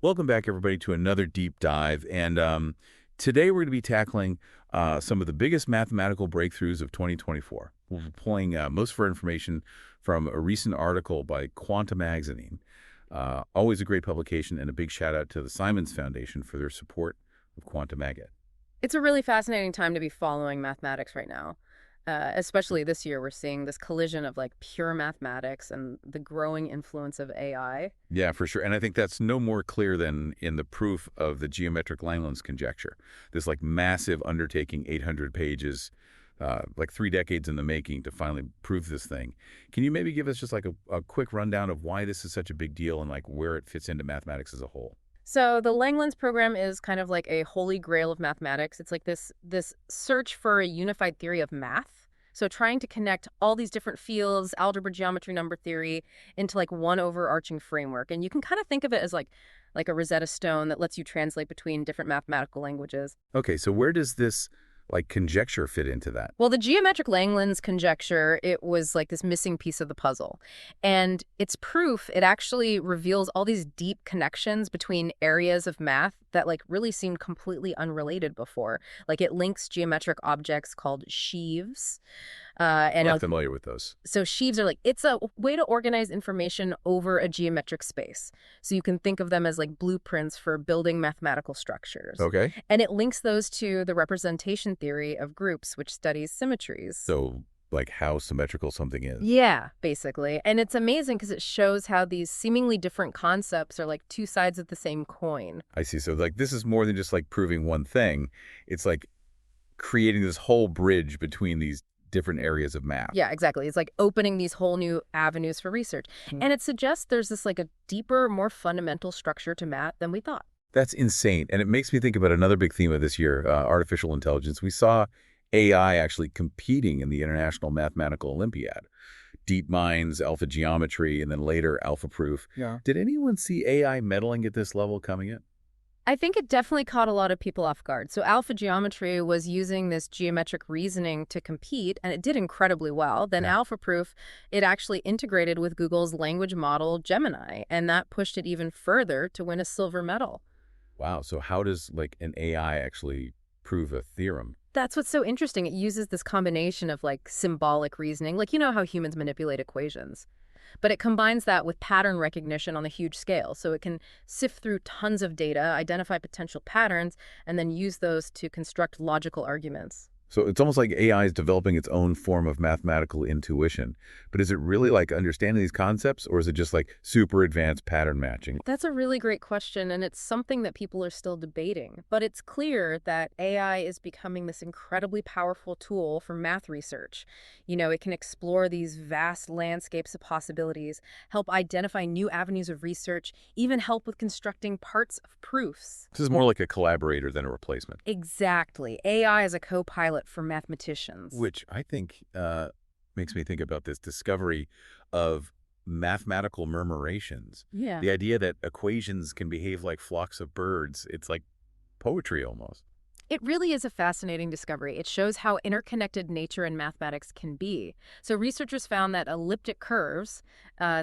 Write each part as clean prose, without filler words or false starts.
Welcome back, everybody, to another deep dive. And today we're going to be tackling some of the biggest mathematical breakthroughs of 2024. We'll be pulling most of our information from a recent article by Quantum Magazine. Always a great publication, and a big shout out to the Simons Foundation for their support of Quantum Magazine. It's a really fascinating time to be following mathematics right now. Especially this year, we're seeing this collision of like pure mathematics and the growing influence of AI. Yeah, for sure. And I think that's no more clear than in the proof of the geometric Langlands conjecture. This like massive undertaking, 800 pages, like 3 decades in the making to finally prove this thing. Can you maybe give us just like a quick rundown of why this is such a big deal and like where it fits into mathematics as a whole? So the Langlands program is kind of like a holy grail of mathematics. It's like this search for a unified theory of math. So trying to connect all these different fields, algebra, geometry, number theory, into like one overarching framework. And you can kind of think of it as like a Rosetta Stone that lets you translate between different mathematical languages. Okay, so where does this like conjecture fit into that? Well, the geometric Langlands conjecture, it was like this missing piece of the puzzle. And its proof, it actually reveals all these deep connections between areas of math that like really seemed completely unrelated before. Like it links geometric objects called sheaves. I'm not familiar with those. So sheaves are like, it's a way to organize information over a geometric space. So you can think of them as like blueprints for building mathematical structures. Okay. And it links those to the representation theory of groups, which studies symmetries. So like how symmetrical something is. Yeah, basically. And it's amazing because it shows how these seemingly different concepts are like two sides of the same coin. I see. So like this is more than just like proving one thing. It's like creating this whole bridge between these different areas of math. Yeah, exactly. It's like opening these whole new avenues for research. And it suggests there's this like a deeper, more fundamental structure to math than we thought. That's insane. And it makes me think about another big theme of this year, artificial intelligence. We saw AI actually competing in the International Mathematical Olympiad. Deep Minds, alpha geometry, and then later alpha proof. Yeah. Did anyone see AI meddling at this level coming in? I think it definitely caught a lot of people off guard. So alpha geometry was using this geometric reasoning to compete, and it did incredibly well. Then Yeah. alpha proof, it actually integrated with Google's language model Gemini, and that pushed it even further to win a silver medal. Wow. So how does like an AI actually prove a theorem? That's what's so interesting. It uses this combination of like symbolic reasoning, like you know how humans manipulate equations. But it combines that with pattern recognition on a huge scale. So it can sift through tons of data, identify potential patterns, and then use those to construct logical arguments. So it's almost like AI is developing its own form of mathematical intuition. But is it really like understanding these concepts, or is it just like super advanced pattern matching? That's a really great question, and it's something that people are still debating. But it's clear that AI is becoming this incredibly powerful tool for math research. You know, it can explore these vast landscapes of possibilities, help identify new avenues of research, even help with constructing parts of proofs. This is more like a collaborator than a replacement. Exactly. AI is a co-pilot for mathematicians. Which I think makes me think about this discovery of mathematical murmurations. Yeah. The idea that equations can behave like flocks of birds. It's like poetry almost. It really is a fascinating discovery. It shows how interconnected nature and mathematics can be. So researchers found that elliptic curves,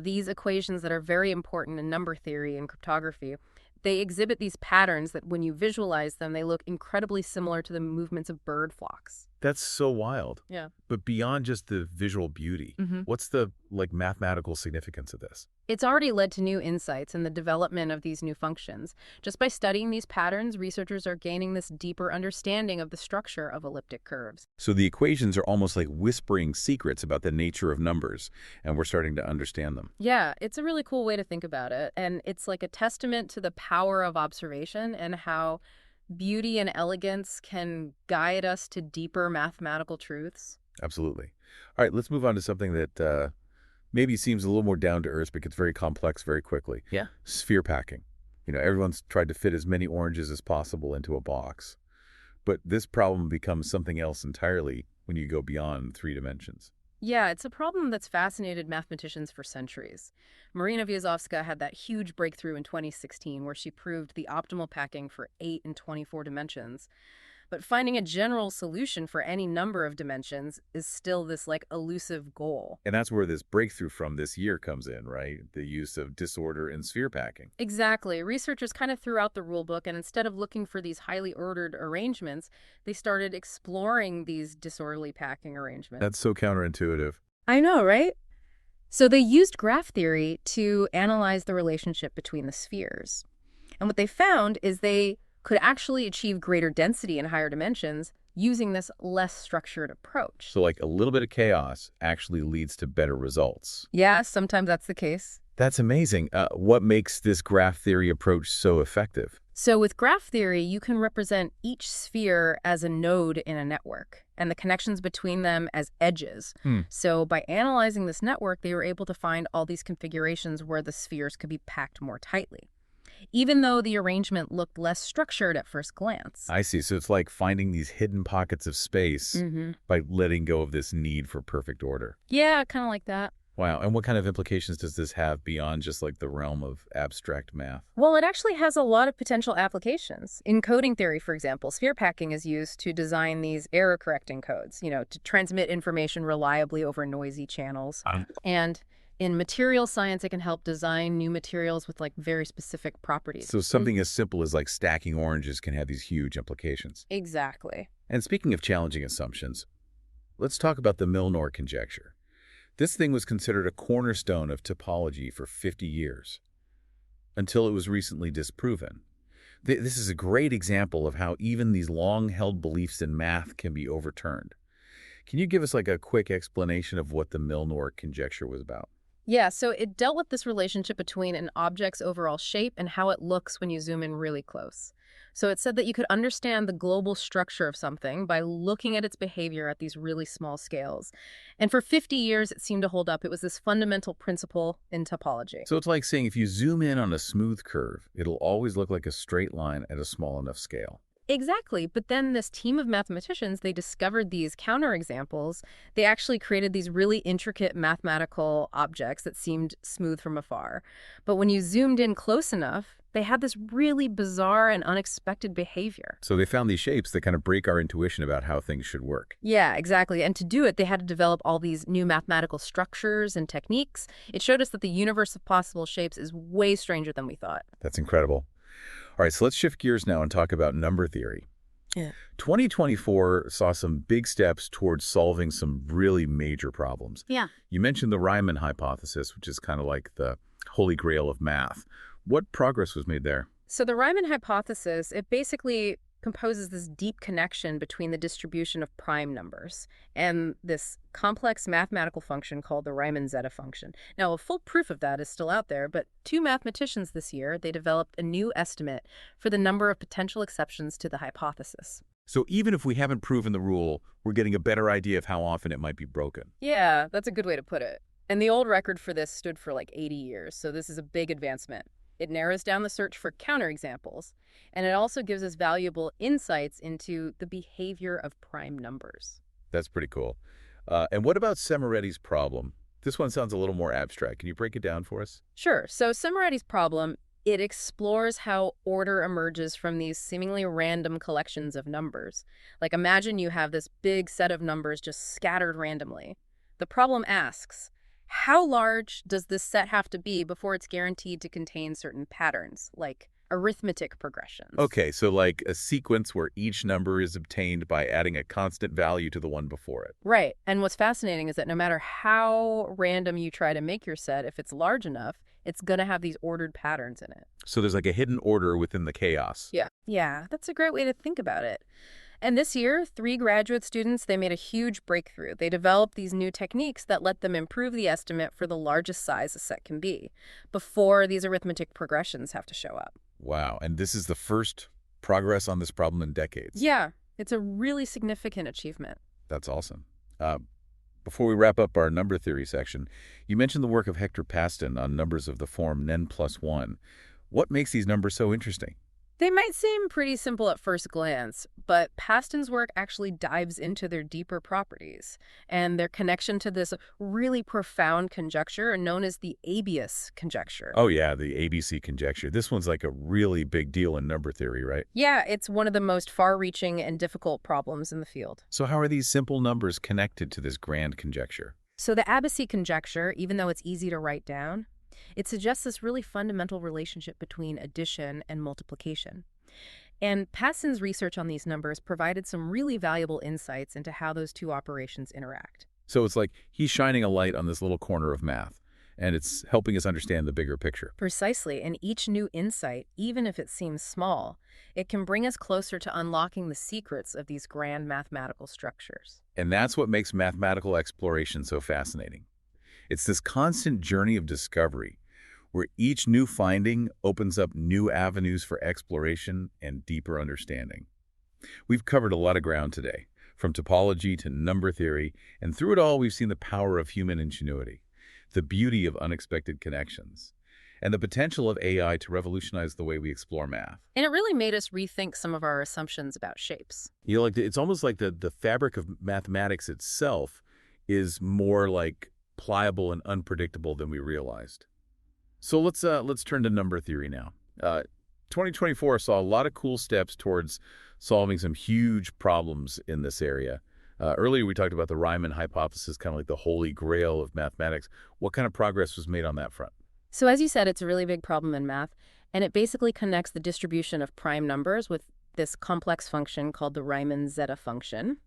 these equations that are very important in number theory and cryptography, they exhibit these patterns that when you visualize them, they look incredibly similar to the movements of bird flocks. That's so wild. Yeah. But beyond just the visual beauty, what's the like mathematical significance of this? It's already led to new insights in the development of these new functions. Just by studying these patterns, researchers are gaining this deeper understanding of the structure of elliptic curves. So the equations are almost like whispering secrets about the nature of numbers, and we're starting to understand them. Yeah, it's a really cool way to think about it. And it's like a testament to the power of observation and how beauty and elegance can guide us to deeper mathematical truths. Absolutely. All right, let's move on to something that maybe seems a little more down to earth, but gets very complex very quickly. Yeah. Sphere packing. You know, everyone's tried to fit as many oranges as possible into a box. But this problem becomes something else entirely when you go beyond 3 dimensions. Yeah, it's a problem that's fascinated mathematicians for centuries. Marina Vyazovska had that huge breakthrough in 2016 where she proved the optimal packing for 8 and 24 dimensions. But finding a general solution for any number of dimensions is still this like elusive goal. And that's where this breakthrough from this year comes in, right? The use of disorder in sphere packing. Exactly. Researchers kind of threw out the rule book, and instead of looking for these highly ordered arrangements, they started exploring these disorderly packing That's arrangements. so counterintuitive. I know, right? So they used graph theory to analyze the relationship between the spheres. And what they found is they could actually achieve greater density in higher dimensions using this less structured approach. So like a little bit of chaos actually leads to better results. Yeah, sometimes that's the case. That's amazing. What makes this graph theory approach so effective? So with graph theory, you can represent each sphere as a node in a network and the connections between them as edges. Hmm. So by analyzing this network, they were able to find all these configurations where the spheres could be packed more tightly, even though the arrangement looked less structured at first glance. I see. So it's like finding these hidden pockets of space by letting go of this need for perfect order. Yeah, kind of like that. Wow. And what kind of implications does this have beyond just like the realm of abstract math? Well, it actually has a lot of potential applications. In coding theory, for example, sphere packing is used to design these error-correcting codes, to transmit information reliably over noisy channels. And in material science, it can help design new materials with like very specific properties. So something as simple as like stacking oranges can have these huge implications. Exactly. And speaking of challenging assumptions, let's talk about the Milnor conjecture. This thing was considered a cornerstone of topology for 50 years, until it was recently disproven. This is a great example of how even these long-held beliefs in math can be overturned. Can you give us like a quick explanation of what the Milnor conjecture was about? Yeah, so it dealt with this relationship between an object's overall shape and how it looks when you zoom in really close. So it said that you could understand the global structure of something by looking at its behavior at these really small scales. And for 50 years, it seemed to hold up. It was this fundamental principle in topology. So it's like saying if you zoom in on a smooth curve, it'll always look like a straight line at a small enough scale. Exactly. But then this team of mathematicians, they discovered these counterexamples. They actually created these really intricate mathematical objects that seemed smooth from afar. But when you zoomed in close enough, they had this really bizarre and unexpected behavior. So they found these shapes that kind of break our intuition about how things should work. Yeah, exactly. And to do it, they had to develop all these new mathematical structures and techniques. It showed us that the universe of possible shapes is way stranger than we thought. That's incredible. All right, so let's shift gears now and talk about number theory. Yeah. 2024 saw some big steps towards solving some really major problems. Yeah. You mentioned the Riemann hypothesis, which is kind of like the holy grail of math. What progress was made there? So the Riemann hypothesis, it basically composes this deep connection between the distribution of prime numbers and this complex mathematical function called the Riemann zeta function. Now, a full proof of that is still out there, but two mathematicians this year, they developed a new estimate for the number of potential exceptions to the hypothesis. So even if we haven't proven the rule, we're getting a better idea of how often it might be broken. Yeah, that's a good way to put it. And the old record for this stood for like 80 years, so this is a big advancement. It narrows down the search for counterexamples, and it also gives us valuable insights into the behavior of prime numbers. That's pretty cool. And what about Semiretti's problem? This one sounds a little more abstract. Can you break it down for us? Sure, so Semiretti's problem, it explores how order emerges from these seemingly random collections of numbers. Like imagine you have this big set of numbers just scattered randomly. The problem asks, how large does this set have to be before it's guaranteed to contain certain patterns, like arithmetic progressions? Okay, so like a sequence where each number is obtained by adding a constant value to the one before it. Right. And what's fascinating is that no matter how random you try to make your set, if it's large enough, it's going to have these ordered patterns in it. So there's like a hidden order within the chaos. Yeah. Yeah, that's a great way to think about it. And this year, 3 graduate students, they made a huge breakthrough. They developed these new techniques that let them improve the estimate for the largest size a set can be before these arithmetic progressions have to show up. Wow, and this is the first progress on this problem in decades. Yeah, it's a really significant achievement. That's awesome. Before we wrap up our number theory section, you mentioned the work of Hector Paston on numbers of the form n plus 1. What makes these numbers so interesting? They might seem pretty simple at first glance, but Paston's work actually dives into their deeper properties and their connection to this really profound conjecture known as the Abius conjecture. Oh yeah, the ABC conjecture. This one's like a really big deal in number theory, right? Yeah, it's one of the most far-reaching and difficult problems in the field. So how are these simple numbers connected to this grand conjecture? So the Abbacy conjecture, even though it's easy to write down, it suggests this really fundamental relationship between addition and multiplication. And Paston's research on these numbers provided some really valuable insights into how those two operations interact. So it's like he's shining a light on this little corner of math, and it's helping us understand the bigger picture. Precisely, and each new insight, even if it seems small, it can bring us closer to unlocking the secrets of these grand mathematical structures. And that's what makes mathematical exploration so fascinating. It's this constant journey of discovery where each new finding opens up new avenues for exploration and deeper understanding. We've covered a lot of ground today, from topology to number theory, and through it all we've seen the power of human ingenuity, the beauty of unexpected connections, and the potential of AI to revolutionize the way we explore math. And it really made us rethink some of our assumptions about shapes. You know, like it's almost like the fabric of mathematics itself is more like pliable and unpredictable than we realized. So let's turn to number theory now. 2024 saw a lot of cool steps towards solving some huge problems in this area. Earlier we talked about the Riemann hypothesis, kind of like the holy grail of mathematics. What kind of progress was made on that front? So as you said, it's a really big problem in math, and it basically connects the distribution of prime numbers with this complex function called the Riemann zeta function.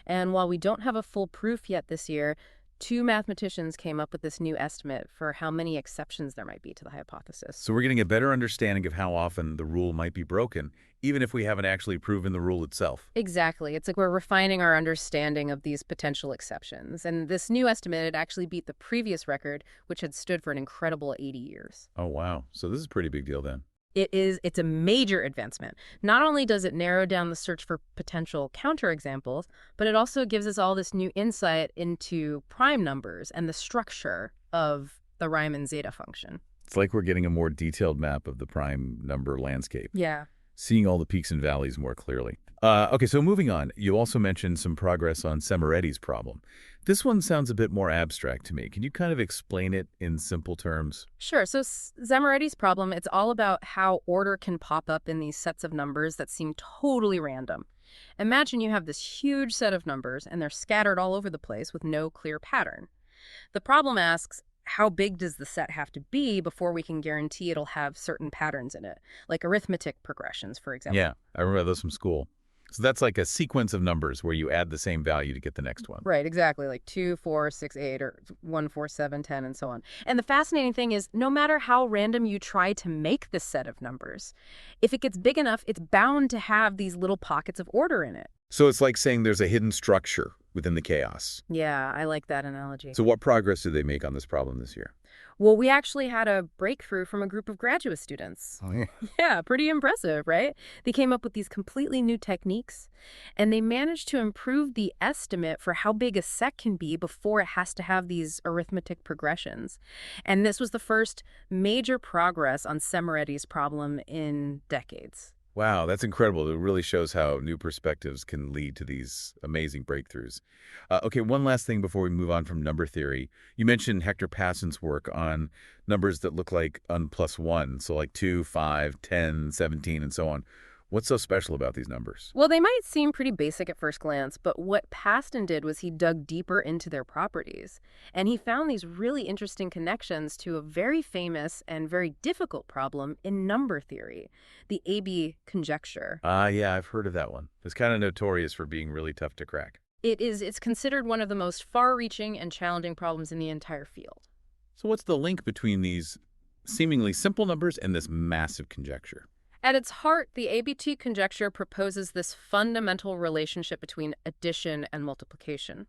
And while we don't have a full proof yet this year, two mathematicians came up with this new estimate for how many exceptions there might be to the hypothesis. So we're getting a better understanding of how often the rule might be broken, even if we haven't actually proven the rule itself. Exactly. It's like we're refining our understanding of these potential exceptions. And this new estimate had actually beat the previous record, which had stood for an incredible 80 years. Oh, wow. So this is a pretty big deal then. It's a major advancement. Not only does it narrow down the search for potential counterexamples, but it also gives us all this new insight into prime numbers and the structure of the Riemann zeta function. It's like we're getting a more detailed map of the prime number landscape, Yeah. seeing all the peaks and valleys more clearly. Okay, so moving on, you also mentioned some progress on Semiretti's problem. This one sounds a bit more abstract to me. Can you kind of explain it in simple terms? Sure. So Semiretti's problem, it's all about how order can pop up in these sets of numbers that seem totally random. Imagine you have this huge set of numbers and they're scattered all over the place with no clear pattern. The problem asks, how big does the set have to be before we can guarantee it'll have certain patterns in it, like arithmetic progressions, for example? Yeah, I remember those from school. So that's like a sequence of numbers where you add the same value to get the next one. Right, exactly, like 2, 4, 6, 8, or 1, 4, 7, 10, and so on. And the fascinating thing is, no matter how random you try to make this set of numbers, if it gets big enough, it's bound to have these little pockets of order in it. So it's like saying there's a hidden structure within the chaos. Yeah, I like that analogy. So what progress did they make on this problem this year? Well, we actually had a breakthrough from a group of graduate students. Oh, yeah. Yeah, pretty impressive, right? They came up with these completely new techniques, and they managed to improve the estimate for how big a set can be before it has to have these arithmetic progressions. And this was the first major progress on Semiretti's problem in decades. Wow, that's incredible. It really shows how new perspectives can lead to these amazing breakthroughs. Okay, one last thing before we move on from number theory. You mentioned Hector Paston's work on numbers that look like n plus 1, so like 2, 5, 10, 17, and so on. What's so special about these numbers? Well, they might seem pretty basic at first glance, but what Paston did was he dug deeper into their properties, and he found these really interesting connections to a very famous and very difficult problem in number theory, the AB conjecture. Yeah, I've heard of that one. It's kind of notorious for being really tough to crack. It's considered one of the most far-reaching and challenging problems in the entire field. So what's the link between these seemingly simple numbers and this massive conjecture? At its heart, the ABT conjecture proposes this fundamental relationship between addition and multiplication.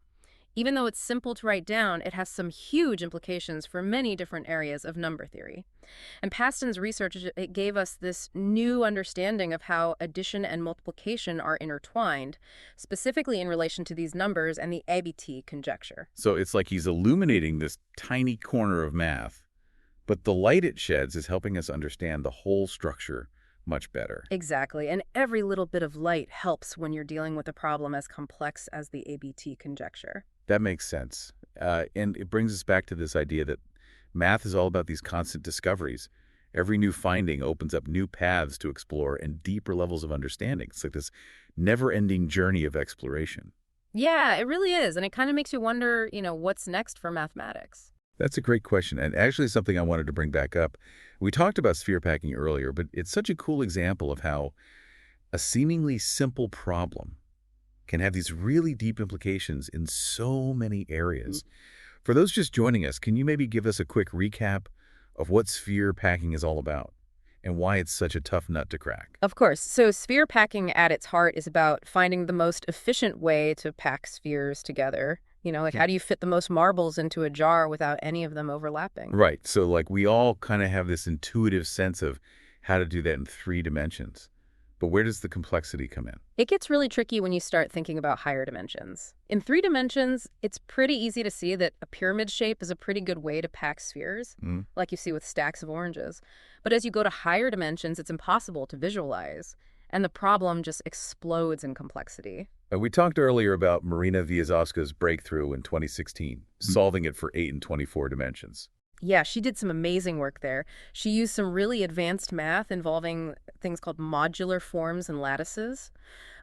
Even though it's simple to write down, it has some huge implications for many different areas of number theory. And Paston's research, it gave us this new understanding of how addition and multiplication are intertwined, specifically in relation to these numbers and the ABT conjecture. So it's like he's illuminating this tiny corner of math, but the light it sheds is helping us understand the whole structure much better. Exactly. And every little bit of light helps when you're dealing with a problem as complex as the ABT conjecture. That makes sense. And it brings us back to this idea that math is all about these constant discoveries. Every new finding opens up new paths to explore and deeper levels of understanding. It's like this never-ending journey of exploration. Yeah, it really is. And it kind of makes you wonder, what's next for mathematics? That's a great question, and actually something I wanted to bring back up. We talked about sphere packing earlier, but it's such a cool example of how a seemingly simple problem can have these really deep implications in so many areas. For those just joining us, can you maybe give us a quick recap of what sphere packing is all about and why it's such a tough nut to crack? Of course. So sphere packing at its heart is about finding the most efficient way to pack spheres together. Like Hmm. how do you fit the most marbles into a jar without any of them overlapping? Right, so like we all kind of have this intuitive sense of how to do that in 3 dimensions. But where does the complexity come in? It gets really tricky when you start thinking about higher dimensions. In 3 dimensions, it's pretty easy to see that a pyramid shape is a pretty good way to pack spheres, Mm. like you see with stacks of oranges. But as you go to higher dimensions, it's impossible to visualize, and the problem just explodes in complexity. We talked earlier about Marina Vierzowska's breakthrough in 2016, solving it for 8 and 24 dimensions. Yeah, she did some amazing work there. She used some really advanced math involving things called modular forms and lattices.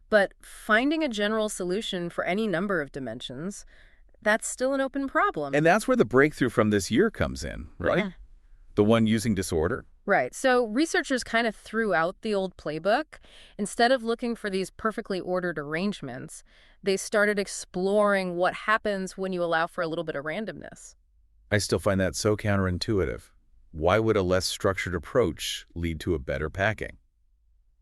But finding a general solution for any number of dimensions, that's still an open problem. And that's where the breakthrough from this year comes in, right? Yeah. The one using disorder. Right. So researchers kind of threw out the old playbook. Instead of looking for these perfectly ordered arrangements, they started exploring what happens when you allow for a little bit of randomness. I still find that so counterintuitive. Why would a less structured approach lead to a better packing?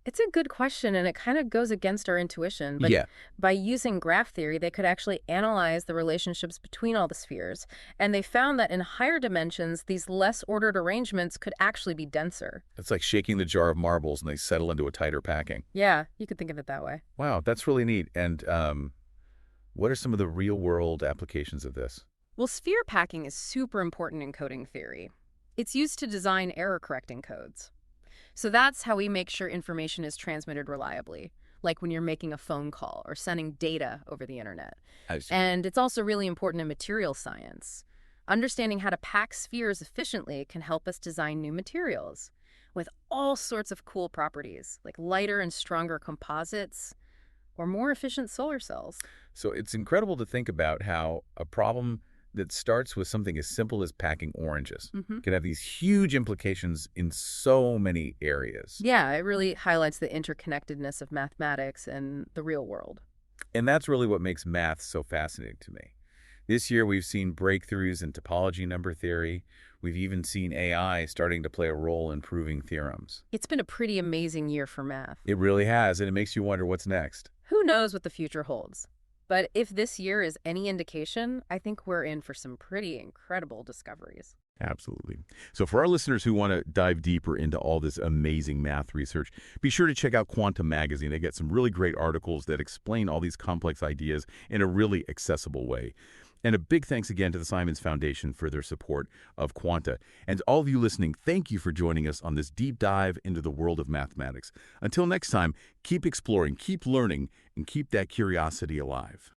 It's a good question, and it kind of goes against our intuition. But Yeah, by using graph theory, they could actually analyze the relationships between all the spheres. And they found that in higher dimensions, these less ordered arrangements could actually be denser. it's like shaking the jar of marbles and they settle into a tighter packing. Yeah, you could think of it that way. Wow, that's really neat. And what are some of the real-world applications of this? Well, sphere packing is super important in coding theory. It's used to design error-correcting codes. So that's how we make sure information is transmitted reliably, like when you're making a phone call or sending data over the internet. I see. And it's also really important in material science. Understanding how to pack spheres efficiently can help us design new materials with all sorts of cool properties, like lighter and stronger composites or more efficient solar cells. So it's incredible to think about how a problem that starts with something as simple as packing oranges Hmm. can have these huge implications in so many areas. Yeah, it really highlights the interconnectedness of mathematics and the real world. And that's really what makes math so fascinating to me. This year, we've seen breakthroughs in topology number theory. We've even seen AI starting to play a role in proving theorems. It's been a pretty amazing year for math. It really has, and it makes you wonder what's next. Who knows what the future holds? But if this year is any indication, I think we're in for some pretty incredible discoveries. Absolutely. So for our listeners who want to dive deeper into all this amazing math research, be sure to check out Quantum Magazine. They get some really great articles that explain all these complex ideas in a really accessible way. And a big thanks again to the Simons Foundation for their support of Quanta. And to all of you listening, thank you for joining us on this deep dive into the world of mathematics. Until next time, keep exploring, keep learning, and keep that curiosity alive.